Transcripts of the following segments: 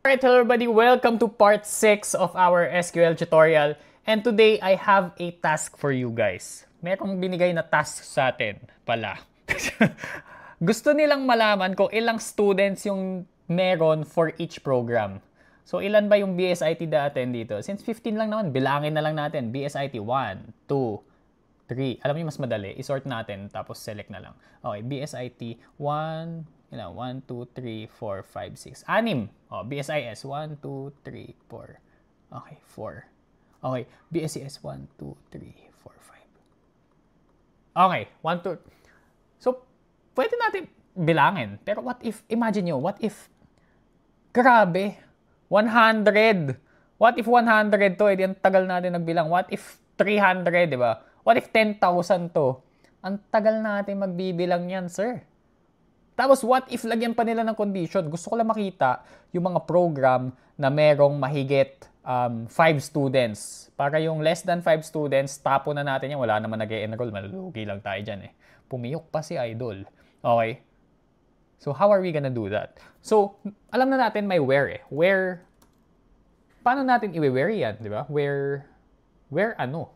Alright, hello everybody. Welcome to part 6 of our SQL tutorial. And today, I have a task for you guys. Merong binigay na task sa atin pala. Gusto nilang malaman kung ilang students yung meron for each program. So, ilan ba yung BSIT natin dito? Since 15 lang naman, bilangin na lang natin. BSIT 1, 2, 3. Alam niyo mas madali. I-sort natin, tapos select na lang. Okay, BSIT 1, 1, 2, 3, 4, 5, 6. 6. Oh, BSIS 1, 2, 3, 4. Okay, 4. Okay, BSCS 1, 2, 3, 4, 5. Okay, 1, 2. So, pwede natin bilangin. Pero what if, imagine nyo, what if, grabe, 100. What if 100 to? Ang tagal natin nagbilang. What if 300, di ba? What if 10,000 to? Ang tagal natin magbibilang yan, sir. Tapos, what if lagyan pa nila ng condition? Gusto ko lang makita yung mga program na merong mahigit 5 students. Para yung less than 5 students, tapo na natin yan. Wala naman nag-e-enroll. Malulugi lang tayo dyan eh. Pumiyok pa si Idol. Okay? So, how are we gonna do that? So, alam na natin may where eh. Where, paano natin i-where yan, di ba? Where ano?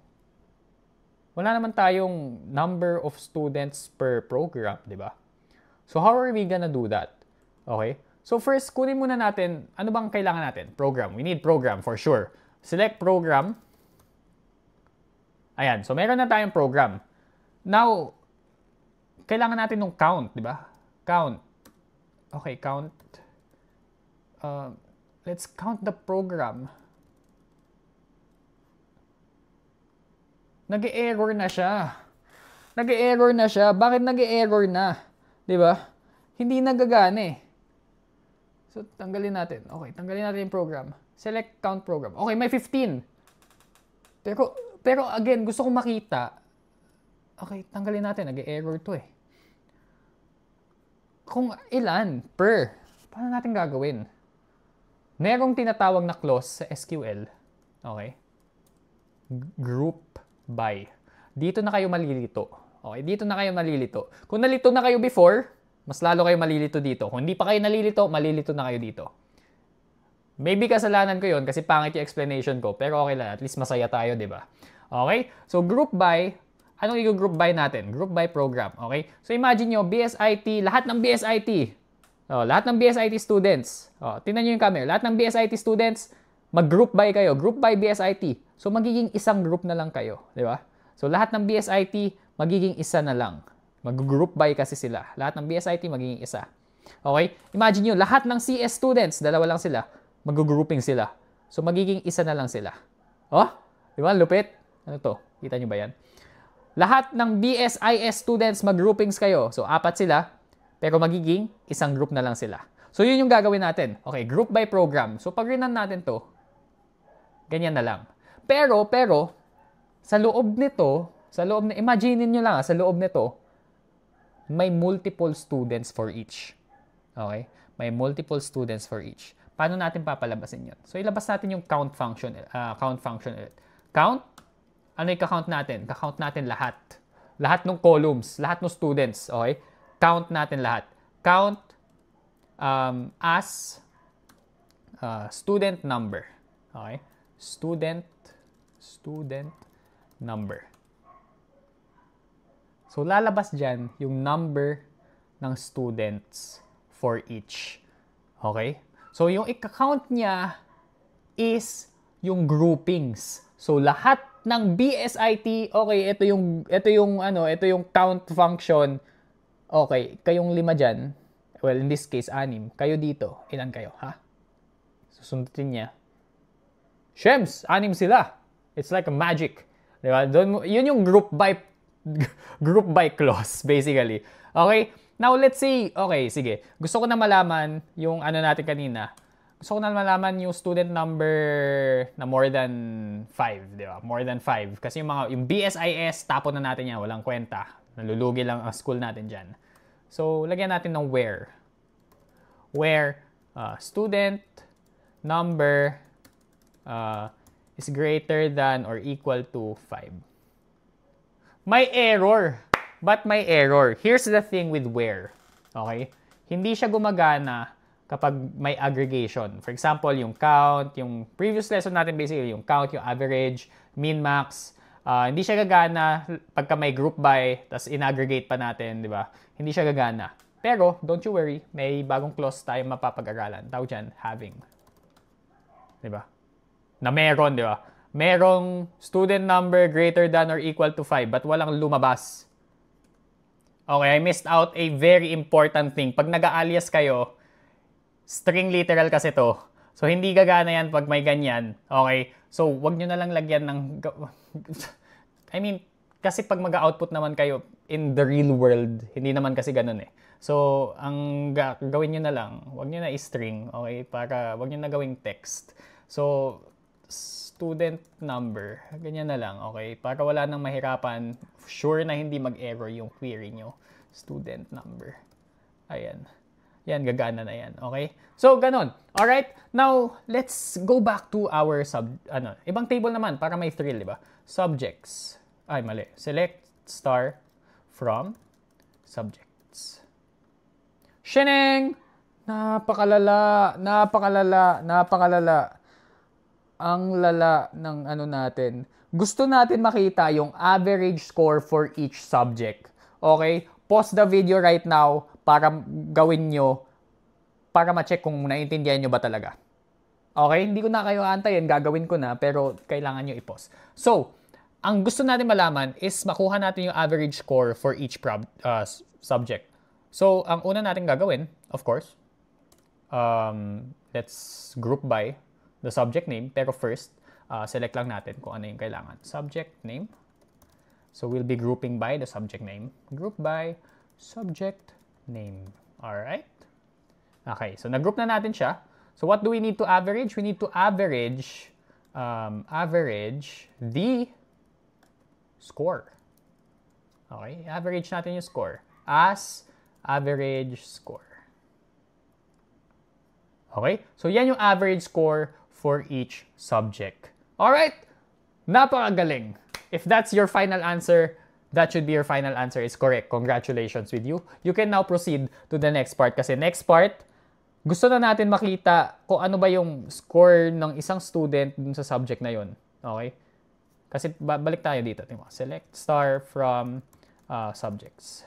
Wala naman tayong number of students per program, di ba? So, how are we gonna do that? Okay? So, first, kunin muna natin, ano bang kailangan natin? Program. We need program for sure. Select program. Ayan. So, meron na tayong program. Now, kailangan natin ng count, di ba? Count. Okay, count. Let's count the program. Nag-e-error na siya. Nag-e-error na siya. Bakit nag-e-error na? Di ba? Hindi nagagana eh. So, tanggalin natin. Okay, tanggalin natin yung program. Select count program. Okay, may 15. Pero again, gusto kong makita. Okay, tanggalin natin. Nag-e-error to eh. Kung ilan per. Paano natin gagawin? Merong tinatawag na clause sa SQL. Okay? Group by. Dito na kayo malilito. Okay, dito na kayo malilito. Kung nalito na kayo before, mas lalo kayo malilito dito. Kung hindi pa kayo nalilito, malilito na kayo dito. Maybe kasalanan ko yun kasi pangit yung explanation ko. Pero okay lang. At least masaya tayo, di ba? Okay? So, group by. Anong i-group by natin? Group by program. Okay? So, imagine nyo, BSIT, lahat ng BSIT. Lahat ng BSIT students. Tingnan nyo yung camera. Lahat ng BSIT students, mag-group by kayo. Group by BSIT. So, magiging isang group na lang kayo. Di ba? So, lahat ng BSIT, magiging isa na lang. Mag-group by kasi sila. Lahat ng BSIT, magiging isa. Okay? Imagine nyo, lahat ng CS students, dalawa lang sila, mag-grouping sila. So, magiging isa na lang sila. Oh? Di ba? Lupit. Ano to? Kita nyo ba yan? Lahat ng BSIS students, mag-groupings kayo. So, 4 sila, pero magiging isang group na lang sila. So, yun yung gagawin natin. Okay, group by program. So, pag rinan natin to, ganyan na lang. Pero, sa loob nito, imagine nyo lang, sa loob nito, may multiple students for each. Okay? May multiple students for each. Paano natin papalabasin yun? So, ilabas natin yung count function ulit. Count, ano i-count natin? Ka-count natin lahat. Lahat ng columns, lahat ng students. Okay? Count natin lahat. Count as student number. Okay? Student number. So, lalabas dyan yung number ng students for each. Okay? So, yung i-count niya is yung groupings. So, lahat ng BSIT, okay, ito yung count function. Okay, kayong 5 dyan. Well, in this case, 6. Kayo dito. Ilan kayo, ha? Susundutin niya. Shems, 6 sila. It's like a magic. Diba? Yun yung group by clause, basically. Okay? Now, let's say, okay, sige. Gusto ko na malaman yung ano natin kanina. Gusto ko na malaman yung student number na more than 5, di ba? More than 5. Kasi yung BSIS, tapon na natin yan. Walang kwenta. Nalulugi lang ang school natin dyan. So, lagyan natin ng where. Where student number is greater than or equal to 5. May error. But may error. Here's the thing with where. Okay? Hindi siya gumagana kapag may aggregation. For example, yung count, yung previous lesson natin basically, yung count, yung average, min, max. Hindi siya gagana pagka may group by, tas in-aggregate pa natin, di ba? Hindi siya gagana. Pero, don't you worry, may bagong clause tayong mapapag-aralan. Tawag dyan, having. Di ba? Na meron, di ba? Merong student number greater than or equal to 5, but walang lumabas. Okay, I missed out a very important thing. Pag nag-alias kayo, string literal kasi to. So, hindi gagana yan pag may ganyan. Okay? So, wag nyo na lang lagyan ng... I mean, kasi pag mag-output naman kayo in the real world, hindi naman kasi ganun eh. So, ang gawin nyo na lang, wag nyo na i-string. Okay? Para wag nyo na gawing text. So, student number, ganyan na lang. Okay? Para wala nang mahirapan, sure na hindi mag-error yung query nyo. Student number. Ayan. Yan, gagana na yan. Okay? So, ganun. Alright? Now, let's go back to our ibang table naman para may thrill, di ba? Subjects. Ay, mali. Select star from subjects. Sheneng! Napakalala. Ang lala ng natin. Gusto natin makita yung average score for each subject. Okay? Pause the video right now para gawin nyo, para ma-check kung naiintindihan nyo ba talaga. Okay? Hindi ko na kayo antayin, gagawin ko na, pero kailangan nyo i-pause. So, ang gusto natin malaman is makuha natin yung average score for each subject. So, ang una natin gagawin, of course, let's group by the subject name. Pero first, select lang natin kung ano yung kailangan. Subject name. So, we'll be grouping by the subject name. Group by subject name. Alright? Okay, so nag-group na natin siya. So, what do we need to average? We need to average the score. Okay, average natin yung score as average score. Okay, so yan yung average score for each subject. Alright, napakagaling. If that's your final answer, that should be your final answer. It's correct. Congratulations with you. You can now proceed to the next part. Kasi next part, gusto na natin makita kung ano ba yung score ng isang student dun sa subject na yun. Okay? Kasi balik tayo dito. Select star from subjects.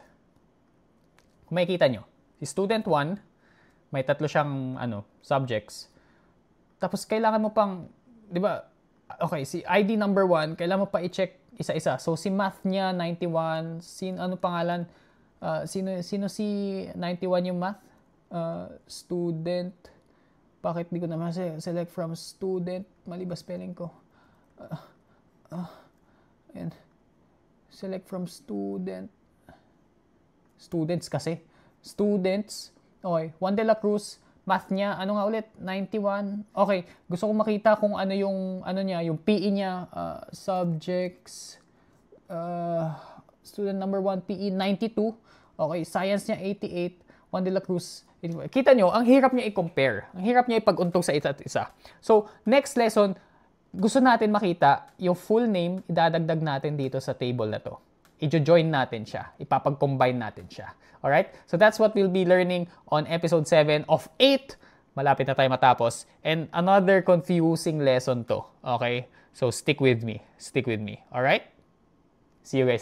Kung makikita nyo, si student 1, may tatlo siyang subjects. Tapos kailangan mo pang, di ba, okay, si ID number 1, kailangan mo pa i-check isa-isa. So, si math niya, 91. Ano pangalan? Sino si 91 yung math? Student. Bakit di ko naman select from student? Mali ba spelling ko? Ayan. Select from student. Students kasi. Students. Okay. Juan de la Cruz. Math niya, ano nga ulit? 91. Okay, gusto ko makita kung ano yung, niya, yung PE niya, subjects, student number 1, PE, 92. Okay, science niya, 88. Juan de la Cruz, 85. Kita nyo, ang hirap niya i-compare. Ang hirap niya ipag-untog sa isa't isa. So, next lesson, gusto natin makita yung full name, idadagdag natin dito sa table na to. I-join natin siya. Ipapag-combine natin siya. Alright? So that's what we'll be learning on episode 7 of 8. Malapit na tayo matapos. And another confusing lesson to. Okay? So stick with me. Stick with me. Alright? See you guys there.